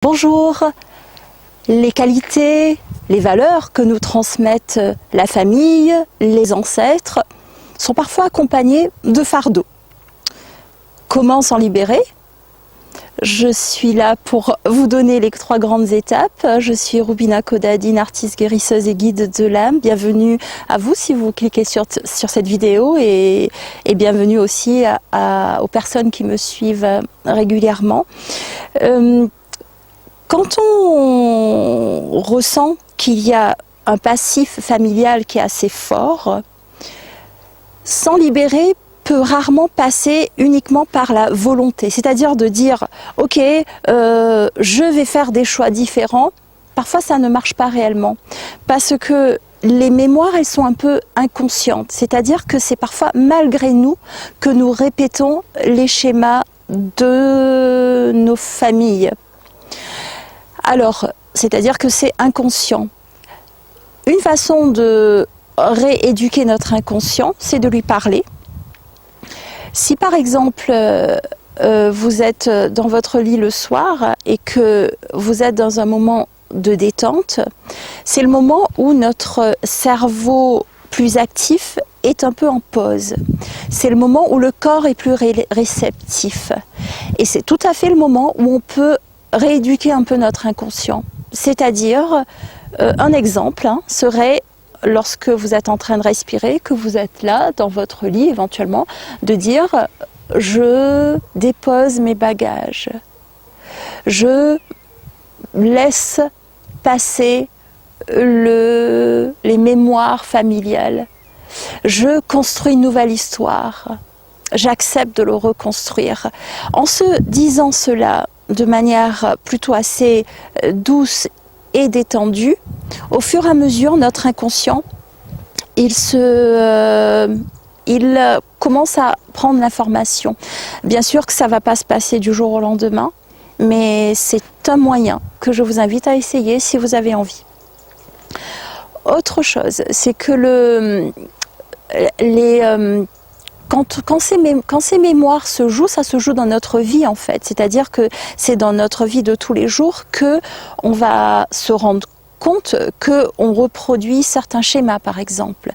Bonjour, les qualités, les valeurs que nous transmettent la famille, les ancêtres, sont parfois accompagnées de fardeaux. Comment s'en libérer? Je suis là pour vous donner les 3 grandes étapes. Je suis Rubina Kodadine, artiste guérisseuse et guide de l'âme. Bienvenue à vous si vous cliquez sur cette vidéo et bienvenue aussi aux personnes qui me suivent régulièrement. Quand on ressent qu'il y a un passif familial qui est assez fort, s'en libérer peut rarement passer uniquement par la volonté. C'est-à-dire de dire « Ok, je vais faire des choix différents ». Parfois, ça ne marche pas réellement. Parce que les mémoires, elles sont un peu inconscientes. C'est-à-dire que c'est parfois malgré nous que nous répétons les schémas de nos familles. Alors, c'est-à-dire que c'est inconscient. Une façon de rééduquer notre inconscient, c'est de lui parler. Si par exemple, vous êtes dans votre lit le soir et que vous êtes dans un moment de détente, c'est le moment où notre cerveau plus actif est un peu en pause. C'est le moment où le corps est plus réceptif. Et c'est tout à fait le moment où on peut rééduquer un peu notre inconscient. C'est-à-dire, un exemple serait lorsque vous êtes en train de respirer, que vous êtes là dans votre lit éventuellement, de dire « je dépose mes bagages, je laisse passer les mémoires familiales, je construis une nouvelle histoire, j'accepte de le reconstruire ». En se disant cela de manière plutôt assez douce et détendue, au fur et à mesure, notre inconscient, il commence à prendre l'information. Bien sûr que ça ne va pas se passer du jour au lendemain, mais c'est un moyen que je vous invite à essayer si vous avez envie. Autre chose, c'est que quand ces mémoires se jouent, ça se joue dans notre vie en fait. C'est-à-dire que c'est dans notre vie de tous les jours qu'on va se rendre compte qu'on reproduit certains schémas par exemple.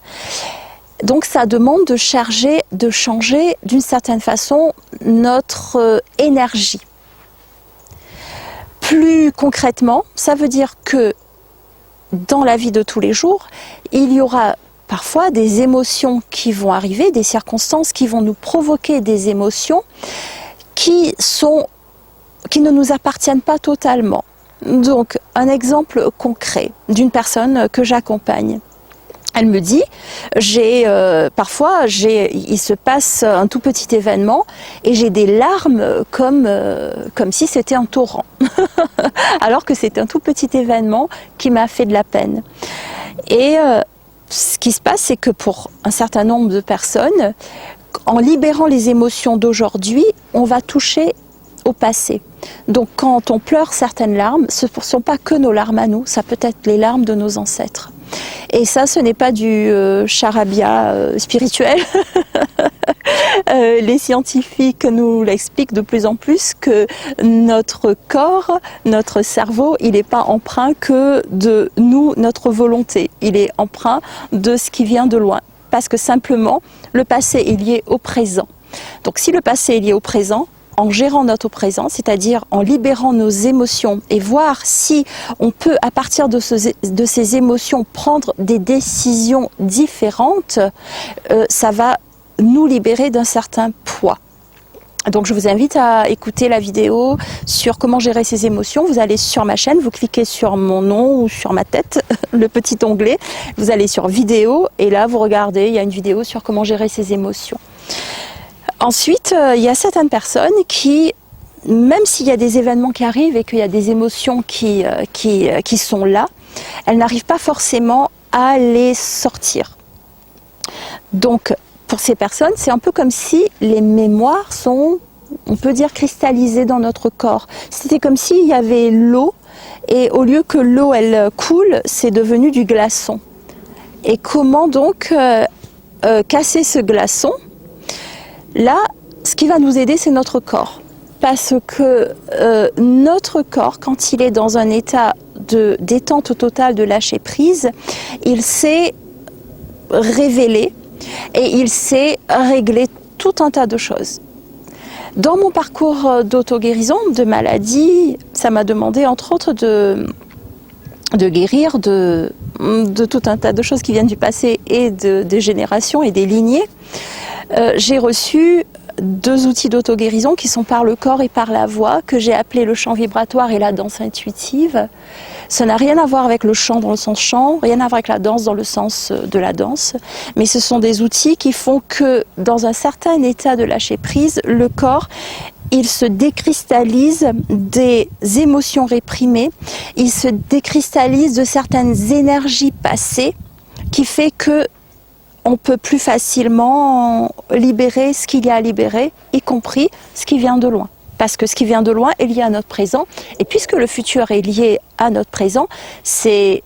Donc ça demande de changer d'une certaine façon notre énergie. Plus concrètement, ça veut dire que dans la vie de tous les jours, il y aura parfois des émotions qui vont arriver, des circonstances qui vont nous provoquer des émotions qui ne nous appartiennent pas totalement. Donc, un exemple concret d'une personne que j'accompagne. Elle me dit, parfois il se passe un tout petit événement et j'ai des larmes comme si c'était un torrent, alors que c'est un tout petit événement qui m'a fait de la peine. Et ce qui se passe, c'est que pour un certain nombre de personnes, en libérant les émotions d'aujourd'hui, on va toucher au passé. Donc quand on pleure certaines larmes, ce ne sont pas que nos larmes à nous, ça peut être les larmes de nos ancêtres. Et ça, ce n'est pas du charabia spirituel. Les scientifiques nous l'expliquent de plus en plus que notre corps, notre cerveau, il n'est pas empreint que de nous, notre volonté. Il est empreint de ce qui vient de loin. Parce que simplement, le passé est lié au présent. Donc si le passé est lié au présent, en gérant notre présent, c'est-à-dire en libérant nos émotions et voir si on peut, à partir de ces émotions, prendre des décisions différentes, ça va nous libérer d'un certain poids. Donc je vous invite à écouter la vidéo sur comment gérer ses émotions. Vous allez sur ma chaîne, vous cliquez sur mon nom ou sur ma tête, le petit onglet, vous allez sur vidéo et là vous regardez, il y a une vidéo sur comment gérer ses émotions. Ensuite, il y a certaines personnes qui, même s'il y a des événements qui arrivent et qu'il y a des émotions qui sont là, elles n'arrivent pas forcément à les sortir. Donc, pour ces personnes, c'est un peu comme si les mémoires sont, on peut dire, cristallisées dans notre corps. C'était comme s'il y avait l'eau et au lieu que l'eau, elle coule, c'est devenu du glaçon. Et comment donc casser ce glaçon ? Là, ce qui va nous aider, c'est notre corps. parce que notre corps, quand il est dans un état de détente totale, de lâcher prise, il sait révéler et il sait régler tout un tas de choses. Dans mon parcours d'auto-guérison, de maladie, ça m'a demandé entre autres de guérir de tout un tas de choses qui viennent du passé et des générations et des lignées. J'ai reçu 2 outils d'auto-guérison qui sont par le corps et par la voix, que j'ai appelé le chant vibratoire et la danse intuitive. Ça n'a rien à voir avec le chant dans le sens chant, rien à voir avec la danse dans le sens de la danse, mais ce sont des outils qui font que dans un certain état de lâcher prise, le corps, il se décristallise des émotions réprimées, il se décristallise de certaines énergies passées, qui fait que on peut plus facilement libérer ce qu'il y a à libérer, y compris ce qui vient de loin. Parce que ce qui vient de loin est lié à notre présent, et puisque le futur est lié à notre présent, c'est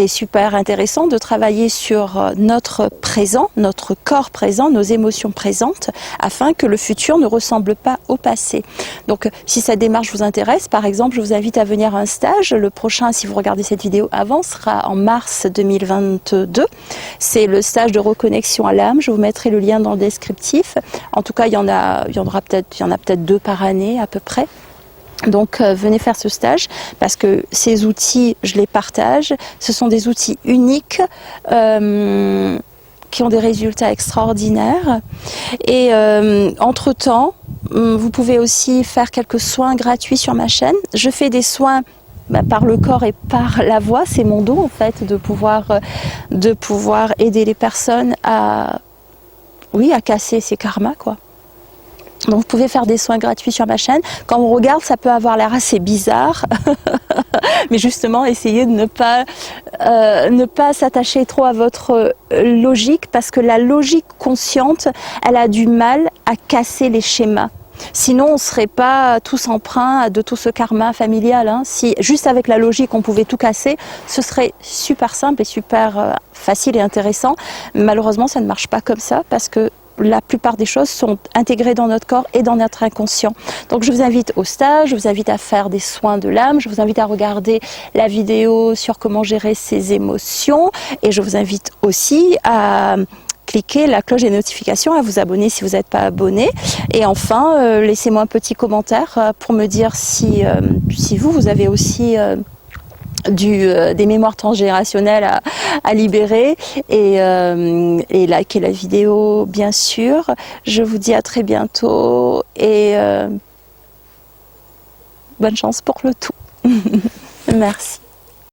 super intéressant de travailler sur notre présent, notre corps présent, nos émotions présentes, afin que le futur ne ressemble pas au passé. Donc si cette démarche vous intéresse, par exemple, je vous invite à venir à un stage. Le prochain, si vous regardez cette vidéo avant, sera en mars 2022. C'est le stage de reconnexion à l'âme. Je vous mettrai le lien dans le descriptif. En tout cas, il y en a peut-être 2 par année à peu près. Donc venez faire ce stage parce que ces outils, je les partage. Ce sont des outils uniques qui ont des résultats extraordinaires. Et entre-temps, vous pouvez aussi faire quelques soins gratuits sur ma chaîne. Je fais des soins par le corps et par la voix. C'est mon don en fait de pouvoir aider les personnes à casser ces karmas, quoi. Donc vous pouvez faire des soins gratuits sur ma chaîne. Quand on regarde, ça peut avoir l'air assez bizarre, mais justement, essayez de ne pas s'attacher trop à votre logique, parce que la logique consciente, elle a du mal à casser les schémas. Sinon, on ne serait pas tous empreints de tout ce karma familial. Si juste avec la logique, on pouvait tout casser, ce serait super simple et super facile et intéressant. Malheureusement, ça ne marche pas comme ça, parce que la plupart des choses sont intégrées dans notre corps et dans notre inconscient. Donc je vous invite au stage, je vous invite à faire des soins de l'âme, je vous invite à regarder la vidéo sur comment gérer ses émotions, et je vous invite aussi à cliquer la cloche des notifications, à vous abonner si vous n'êtes pas abonné. Et enfin, laissez-moi un petit commentaire pour me dire si vous avez aussi des mémoires transgénérationnelles à libérer, et likez la vidéo bien sûr. Je vous dis à très bientôt et bonne chance pour le tout. Merci.